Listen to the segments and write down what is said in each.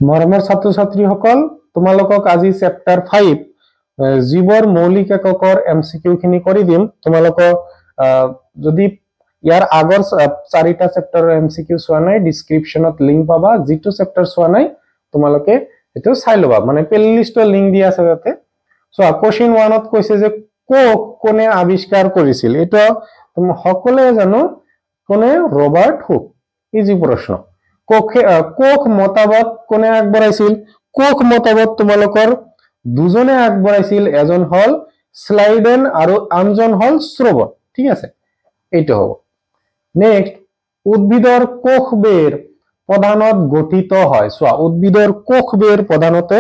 মৰমৰ ছাত্ৰ ছাত্ৰীসকল, তোমালোকক আজি চেপ্টাৰ 5 জীৱৰ মৌলিক এককৰ এমসিকিউ খিনি কৰি দিম। তোমালোকক যদি ইয়াৰ আগৰ 4টা চেপ্টাৰৰ এমসিকিউ চোৱা নাই, ডেসক্ৰিপচনত লিংক পাবা। যিটো চেপ্টাৰ চোৱা নাই তোমালোকে এটো চাই লবা, মানে প্লেলিষ্টৰ লিংক দিয়া আছে তাতে। সো কোশ্চেন 1ত কৈছে যে কোক কোনে আৱিষ্কাৰ কৰিছিল? এটা তুমি সকলোৱে জানো, কোনে? Robert Hooke. ইজি প্ৰশ্ন। কোক মতবাদ কোনে আগবঢ়াইছিল? কোক মতবাদ তোমালোকৰ দুজনে আগবঢ়াইছিল, এজন হল স্লাইডেন আৰু আনজন হল শ্ৰবট। ঠিক আছে, এইটো হ'ব। নেক্সট, উদ্ভিদৰ কোষবেৰ প্ৰধানত গঠিত হয়। চোৱা, উদ্ভিদৰ কোষবেৰ প্ৰধানতে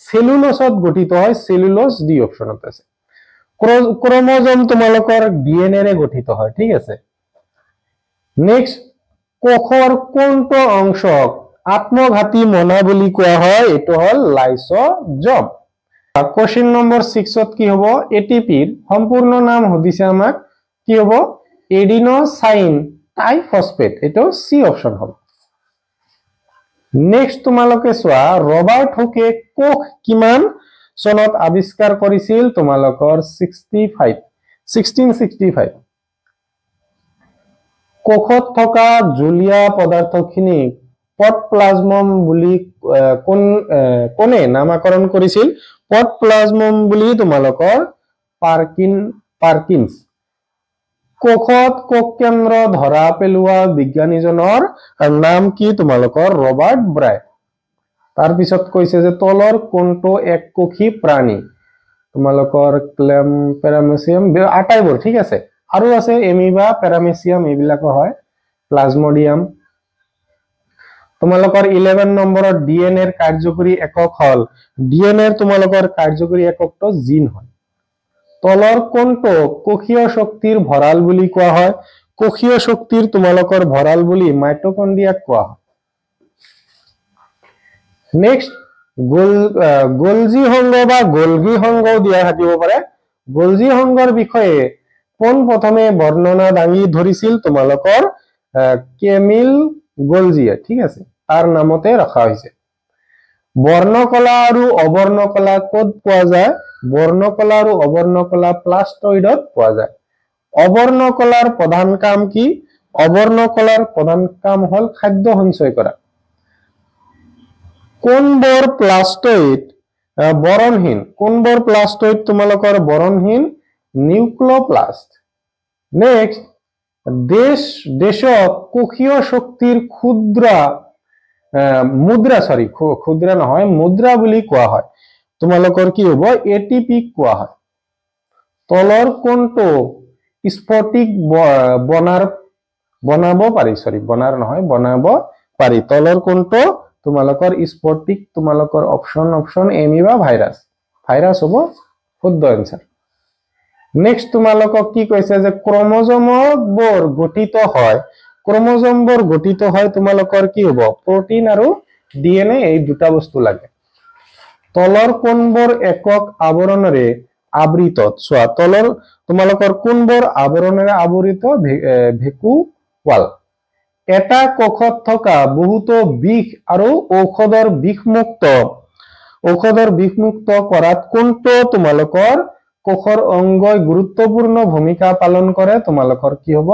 সেলুলোজত গঠিত হয়। সেলুলোজ ডি অপশনত আছে। ক্ৰোমোজোম তোমালোকৰ ডিএনএ ৰে গঠিত হয়। ঠিক আছে। নেক্সট, কোষৰ কোনটো অংশক আত্মঘাতী মনা বুলি কোৱা হয়? এটো হল লাইসোজোম। কোশ্চেন নম্বৰ 6ত কি হ'ব? এটিপিৰ সম্পূৰ্ণ নাম সুধিছে আমাক, কি হ'ব? এডিনোসাইন ট্ৰাইফসফেট। এটো সি অপশন হ'ব। নেক্সট তোমালোকে চোৱা, ৰবাৰ্ট হুকে কোষ কিমান চনত আৱিষ্কাৰ কৰিছিল? তোমালোকৰ 1665। কোষত থকা জলীয় পদাৰ্থখিনি পটপ্লাজমম বুলি কোনে নামকৰণ কৰিছিল? পটপ্লাজমম বুলি তোমালোকৰ পাৰ্কিন্স। কোষত কোষ কেন্দ্ৰ ধৰা পেলোৱা বিজ্ঞানীজনৰ নাম কি? তোমালোকৰ ৰবাৰ্ট ব্ৰাই। তাৰ পিছত কৈছে যে তলৰ কোনটো এককোষী প্ৰাণী? তোমালোকৰ ক্লেম, পেৰামেচিয়াম, আটাইবোৰ। ঠিক আছে, আৰু আছে এমিবা, পেৰামেচিয়াম, এইবিলাকো হয়, প্লাজমোডিয়াম। তোমালোকৰ 11 নম্বৰৰ ডিএনএৰ কাৰ্যকৰী একক হল, ডিএনএৰ তোমালোকৰ কাৰ্যকৰী এককটো জিন হয়। তলৰ কোনটো কোষীয় শক্তিৰ ভঁৰাল বুলি কোৱা হয়? কোষীয় শক্তিৰ তোমালোকৰ ভঁৰাল বুলি মাইটোকন্ড্ৰিয়াক কোৱা হয়। নেক্সট, গোলজি সংঘ বা গোলগি সংঘও দিয়া থাকিব পাৰে। গোলজি সংঘৰ বিষয়ে কোন প্ৰথমে বৰ্ণনা দাঙি ধৰিছিল? তোমালোকৰ কেমিল গোলজিয়ে। ঠিক আছে, তাৰ নামতে ৰখা হৈছে। বৰ্ণকলা আৰু অবৰ্ণকলা ক'ত পোৱা যায়? বৰ্ণকলা আৰু অবৰ্ণকলা প্লাস্টইডত পোৱা যায়। অবৰ্ণকলাৰ প্ৰধান কাম কি? অবৰ্ণকলাৰ প্ৰধান কাম হল খাদ্য সঞ্চয় কৰা। কোনবোৰ প্লাস্টইড বৰণহীন? কোনবোৰ প্লাস্টইড তোমালোকৰ বৰণহীন? নিউক্লিওপ্লাস্ট। নেক্সট, দেশক কোষীয় শক্তিৰ মুদ্ৰা বুলি কোৱা হয়। তোমালোকৰ কি হ'ব? এটিপি কোৱা হয়। তলৰ কোনটো স্ফটিক বনাব পাৰি? তলৰ কোনটো তোমালোকৰ স্ফটিক? তোমালোকৰ অপশন এমিবা, ভাইৰাছ হ'ব শুদ্ধ এনসাৰ। নেক্সট তোমালোকক কি কৈছে যে ক্ৰোমোজোমবোৰ গঠিত হয়। ক্ৰোমোজোমবোৰ গঠিত হয় তোমালোকৰ কি হ'ব? প্ৰটিন আৰু ডিএনএ, এই দুটা বস্তু লাগে। তলৰ কোনবোৰ একক আৱৰণৰে আবৃত? চোৱা, তলৰ তোমালোকৰ কোনবোৰ আৱৰণৰে আবৃত? ভেকুৱাল। এটা কোষত থকা বহুতো বিষ আৰু ঔষধৰ বিষমুক্ত কৰাত কোনটো তোমালোকৰ কোষৰ অংগই গুৰুত্বপূৰ্ণ ভূমিকা পালন কৰে? তোমালোকৰ কি হ'ব?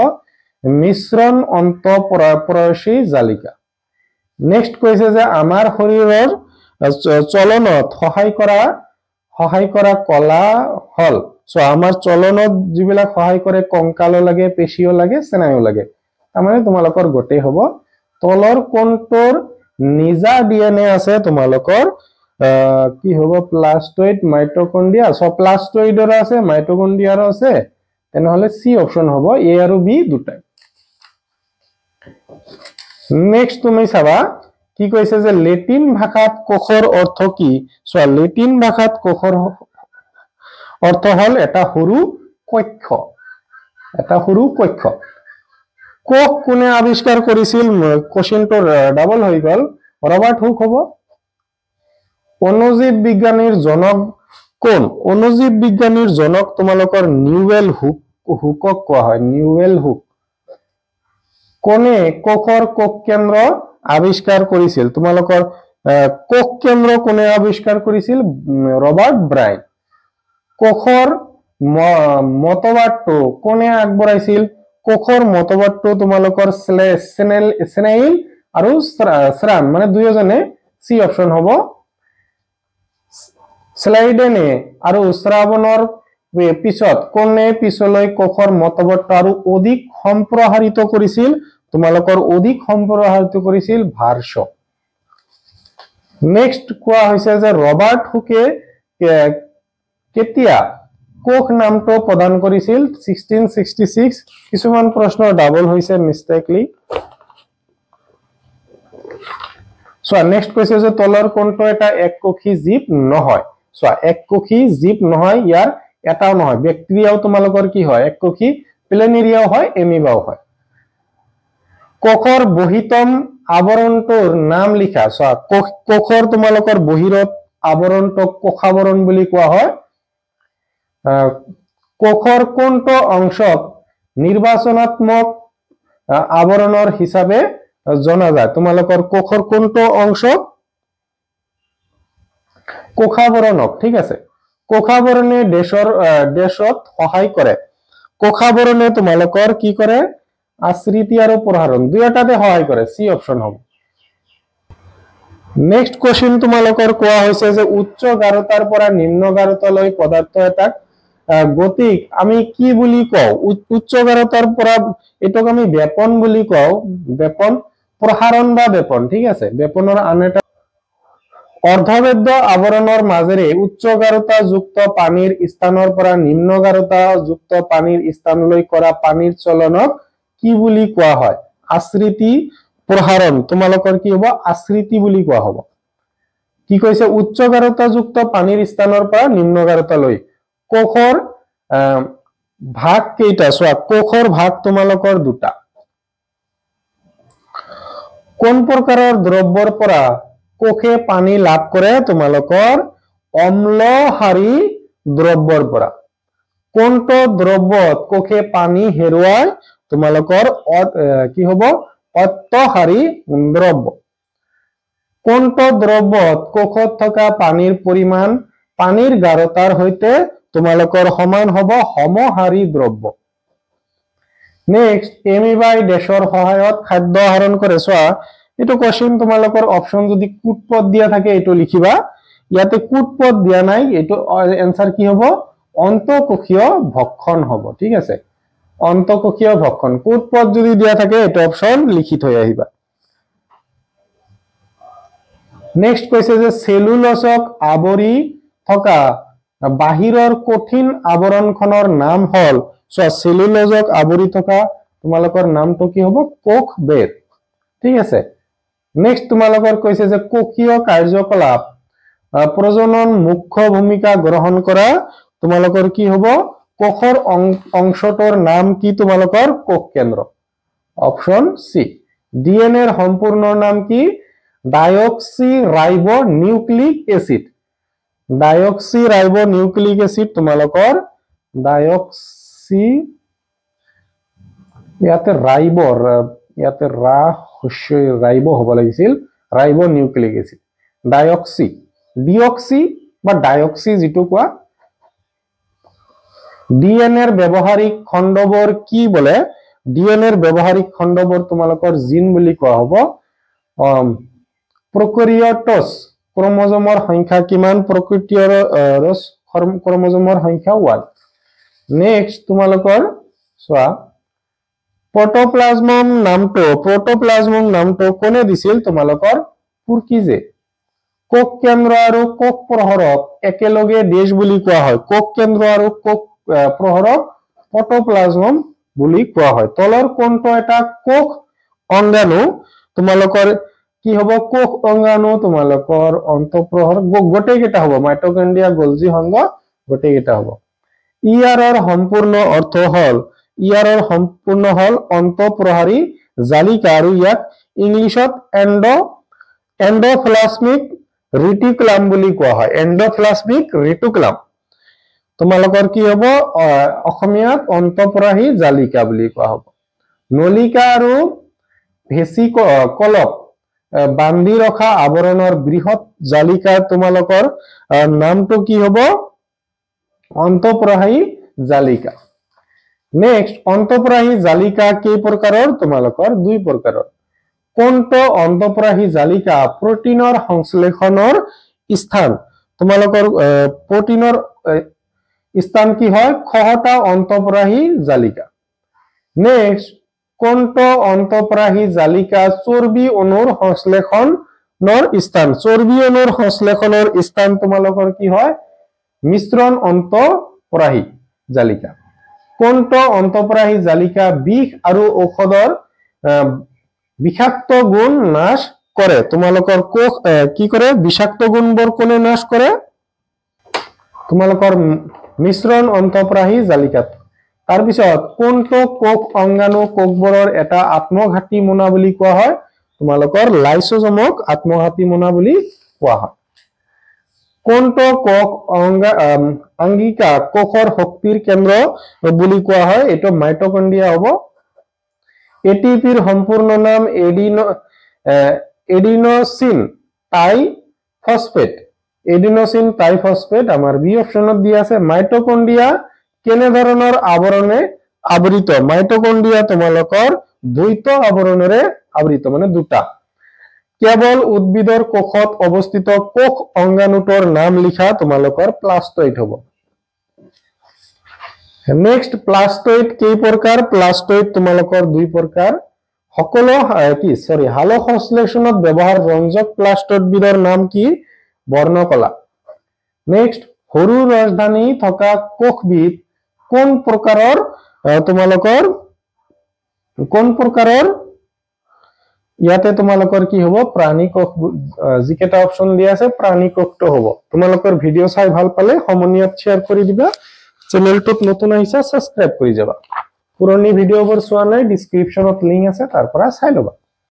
মিশ্ৰণ অন্তঃপ্ৰয়াসী জালিকা। নেক্সট কৈছে যে আমাৰ শৰীৰৰ চলনত সহায় কৰা কলা হল। সো আমাৰ চলনত যিবিলাক সহায় কৰে, কংকালো লাগে, পেশীও লাগে, স্নায়ু লাগে, তাৰমানে তোমালোকৰ গোটেই হ'ব। তলৰ কোনটোৰ নিজা ডিএনএ আছে? তোমালোকৰ কি হ'ব? প্লাস্টইড, মাইটোকন্ড্ৰিয়া। সো প্লাস্টইডৰ আছে, মাইটোকন্ড্ৰিয়াৰ আছে, তেনেহলে সি অপশন হ'ব। এ আৰু বি দুটাই। নেক্সট তুমি চাবা কি কৈছে যে লেটিন ভাষাত কোষৰ অৰ্থ কি? চোৱা, লেটিন ভাষাত কোষৰ অৰ্থ হল এটা সৰু কক্ষ। কোষ কোনে আৱিষ্কাৰ কৰিছিল? কোশ্চেনটো ডাবল হৈ গল। ৰবাৰ্ট হুক হ'ব। অণুজীৱ বিজ্ঞানীৰ জনক কোন? অণুজীৱ বিজ্ঞানীৰ জনক তোমালোকৰ নিউৱেল হুকক কোৱা হয়। নিউৱেল হুক। কোনে কোষৰ কোষ কেন্দ্ৰ আৱিষ্কাৰ কৰিছিল? তোমালোকৰ কোষ কেন্দ্ৰ কোনে আবিষ্কাৰ কৰেছিল ৰবাৰ্ট ব্ৰাইন কোষৰ মতবাদটো কোনে আগবঢ়াইছিল কোষৰ মতবাদটো তোমালোকৰ স্নেইল আৰু শ্ৰান মানে দুয়োজনে সি অপশন হ'ব স্লাইডেনে আৰু শ্ৰাৱণৰ পিছত কোনে পিছলৈ কোষৰ মতবাদটো আৰু অধিক সম্প্ৰসাৰিত কৰিছিল তোমালোকৰ অধিক সম্প্ৰসাৰিত কৰিছিল ভাৰ্ছ নেক্সট কোৱা হৈছে যে ৰবাৰ্ট হুকে কেতিয়া কোষ নামটো প্ৰদান কৰিছিল 1666 কিছুমান প্ৰশ্ন ডাবল হৈছে মিস্টেকলি সো নেক্সট কৈছে যে তলৰ কোনটো এটা এককোষী জীৱ নহয় সো এককোষী জীৱ নহয় ইয়াৰ এটাও নহয় ব্যাকটেৰিয়াও তোমালোকৰ কি হয় এককোষী প্লেনেৰিয়াও হয় এমিবাও হয় কোষৰ বহিতম আবৰণটোৰ নাম লিখা সো কোষৰ তোমালোকৰ বহিৰত আবৰণটোক কোষাবৰণ বুলি কোৱা হয় কোষৰ কোনটো অংশক নিৰ্বাচনাত্মক আবৰণৰ হিচাপে জনা যায় তোমালোকৰ কোষৰ কোনটো অংশক কোষাবৰণক ঠিক আছে কোষাবৰণে দেশত সহায় কৰে কোষাবৰণে তোমালোকৰ কি কৰে আশ্ৰিতি আৰু প্ৰসাৰণ দুয়োটাতে সহায় কৰে সি অপশন হ'ব নেক্সট কোশ্চেন তোমালোকৰ কোৱা হৈছে যে উচ্চ গাঢ়তাৰ পৰা নিম্ন গাঢ়তালৈ পদাৰ্থ এটাক গতিক আমি কি বুলি কওঁ উচ্চ গাঢ়তাৰ পৰা এটোক আমি বেপন বুলি কওঁ বেপন প্ৰসাৰণ বা বেপন ঠিক আছে বেপনৰ আন এটা অৰ্ধবেদ্য আবৰণৰ মাজেৰে উচ্চ গাঢ়তা যুক্ত পানীৰ স্থানৰ পৰা নিম্ন গাঢ়তা যুক্ত পানীৰ স্থানলৈ কৰা পানীৰ চলনক কি বুলি কোৱা হয় আশ্ৰিতি প্ৰসাৰণ তোমালোকৰ কি হ'ব আশ্ৰিতি বুলি কোৱা হ'ব কি কৈছে উচ্চ গাঢ়তা যুক্ত পানীৰ স্থানৰ পৰা নিম্ন গাঢ়তালৈ কোষৰ ভাগ কেইটা চোৱা কোষৰ ভাগ তোমালোকৰ দুটা কোন প্ৰকাৰৰ দ্ৰব্যৰ পৰা কোষে পানী লাভ কৰে তোমালোকৰ অম্লহাৰী দ্ৰব্যৰ পৰা কোনটো দ্ৰব্যত কোষে পানী হেৰুৱায় তোমালোকৰ কি হ'ব অত্যহাৰী দ্ৰব্য কোনটো দ্ৰব্যত কোষত থকা পানীৰ পৰিমাণ পানীৰ গাঢ়তাৰ সৈতে তোমালোকৰ সমান হ'ব সমহাৰী দ্ৰব্য নেক্সট এমিবাই ডেশৰ সহায়ত খাদ্য আহৰণ কৰে চোৱা এটো কোশ্চেন তোমালোকৰ অপশন যদি কুটপদ দিয়া থাকে এটো লিখিবা ইয়াতে কুটপদ দিয়া নাই এটো आंसर কি হ'ব অন্তঃকোষীয় ভক্ষণ হ'ব ঠিক আছে অন্তঃকোষীয় ভক্ষণ কুটপদ যদি দিয়া থাকে এটো অপশন লিখি থৈ আহিবা নেক্সট কৈছে যে সেলুলোজক আবৰি থকা বাহিৰৰ কঠিন আবৰণখনৰ নাম হল সো সেলুলোজক আবৰি থকা তোমালোকৰ নামটো কি হ'ব কোষ বেদ ঠিক আছে নেক্সট তোমালোকৰ কৈছে যে কোষীয় কাৰ্যকলাপ প্ৰজনন মুখ্য ভূমিকা গ্ৰহণ কৰা তোমালোকৰ কি হ'ব কোষৰ অংশটোৰ নাম কি তোমালোকৰ কোষ কেন্দ্ৰ অপশন সি ডিএনএৰ সম্পূৰ্ণ নাম কি ডাইঅক্সিৰাইবো নিউক্লিক এসিড তোমালোকৰ ডাইঅক্সি ইয়াতে ৰা হস্যই ৰাইবো হ'ব লাগিছিল ৰাইবো নিউক্লিক এসিড ডিঅক্সি বা ডাইঅক্সি যেটো কোৱা ডিএনএৰ ব্যৱহাৰিক খণ্ডবোৰ কি বলে ডিএনএৰ ব্যৱহাৰিক খণ্ডবোৰ তোমালোকৰ জিন বুলি কোৱা হ'ব প্ৰকাৰিয়টছ ক্ৰোমোজোমৰ সংখ্যা কিমান প্ৰকাৰিয়টছ ক্ৰোমোজোমৰ সংখ্যা 1 নেক্সট তোমালোকৰ চোৱা প্ৰোটোপ্লাজম নামটো কোনে দিছিল তোমালোকৰ পুৰ্কিজে কোষ কেন্দ্ৰ আৰু কোষ প্ৰহৰক একেলগে দেশ বুলি কোৱা হয় কোষ কেন্দ্ৰ আৰু কোষ প্ৰহৰক প্ৰোটোপ্লাজম বুলি কোৱা হয় তলৰ কোনটো এটা কোষ অংগাণু তোমালোকৰ কি হ'ব কোষ অংগাণু তোমালোকৰ অন্তঃপ্ৰহৰ গোটেই কেটা হ'ব মাইটোকন্ড্ৰিয়া গোলজি সংঘ গোটেই কেটা হ'ব ইয়াৰৰ সম্পূৰ্ণ অৰ্থ হল অন্তঃপ্ৰহাৰী জালিকা আৰু ইয়াক ইংলিছত এন্ডোপ্লাজমিক ৰেটিকুলাম বুলি কোৱা হয় এন্ডোপ্লাজমিক ৰেটিকুলাম তোমালোকৰ কি হ'ব অসমীয়াত অন্তঃপ্ৰহাৰী জালিকা বুলি কোৱা হ'ব নলিকা আৰু ভেসিকলক বান্ধি ৰখা আৱৰণৰ বৃহৎ জালিকা তোমালোকৰ নামটো কি হ'ব অন্তঃপ্ৰবাহী জালিকা নেক্সট অন্তঃপ্ৰবাহী জালিকা কেই প্ৰকাৰৰ তোমালোকৰ দুই প্ৰকাৰৰ কোনটো অন্তঃপ্ৰবাহী জালিকা প্ৰটিনৰ সংশ্লেষণৰ স্থান তোমালোকৰ প্ৰটিনৰ স্থান কি হয় খহটা অন্তঃপ্ৰবাহী জালিকা নেক্সট কোনটো অন্তঃপ্ৰবাহী জালিকা চৰ্বি অণুৰ সংশ্লেষণৰ স্থান চৰ্বি অণুৰ সংশ্লেষণৰ স্থান তোমালোকৰ কি হয় মিশ্ৰণ অন্তঃপ্ৰবাহী জালিকা কোনটো অন্তঃপ্ৰবাহী জালিকা বিষ আৰু ঔষধৰ বিষাক্ত গুণ নাশ কৰে তোমালোকৰ কোষ কি কৰে বিষাক্ত গুণবোৰ কোনে নাশ কৰে তোমালোকৰ মিশ্ৰণ অন্তঃপ্ৰবাহী জালিকাত তাৰ পিছত কোনটো কোষ অঙ্গাণু কোষবোৰৰ এটা আত্মঘাতী মোনা বুলি কোৱা হয় তোমালোকৰ লাইসোজমক আত্মঘাতী মোনা বুলি কোৱা হয় কোনটো কোষ অঙ্গিকা কোষৰ শক্তিৰ কেন্দ্ৰ বুলি কোৱা হয় এটো মাইটোকন্ড্ৰিয়া হ'ব এটিপিৰ সম্পূৰ্ণ নাম এডিনোসিন ট্ৰাইফসফেট আমাৰ বি অপচনত দিয়া আছে মাইটোকন্ড্ৰিয়া কেনে ধৰণৰ আৱৰণে আবৃত মাইটোকন্ড্ৰিয়া তোমালোকৰ দ্বৈত আৱৰণেৰে আবৃত মানে দুটা কেৱল উদ্ভিদৰ কোষত অৱস্থিত কোষ অঙ্গাণুটোৰ নাম লিখা তোমালোকৰ প্লাস্টইড হ'ব নেক্সট প্লাস্টইড কেই প্ৰকাৰ প্লাস্টইড তোমালোকৰ দুই প্ৰকাৰ সকলো হালো সংশ্লেষণত ব্যৱহাৰ ৰঞ্জক প্লাস্টইড বিধৰ নাম কি বৰ্ণকলা নেক্সট সৰু ৰাজধানী থকা কোষবিধ কোন প্ৰকাৰৰ তোমালোকৰ ইয়াতে তোমালোকৰ কি হ'ব প্ৰাণী কোষ যিকেটা অপচন দিয়া আছে প্ৰাণী কোষটো হ'ব তোমালোকৰ ভিডিও চাই ভাল পালে সমনীয়াত শেয়াৰ কৰি দিবা চেনেলটোত নতুন আহিছা সাবস্ক্ৰাইব কৰি যাবা পুৰণি ভিডিওবোৰ চোৱা নাই ডেসক্ৰিপচনত লিংক আছে তাৰ পৰা চাই লবা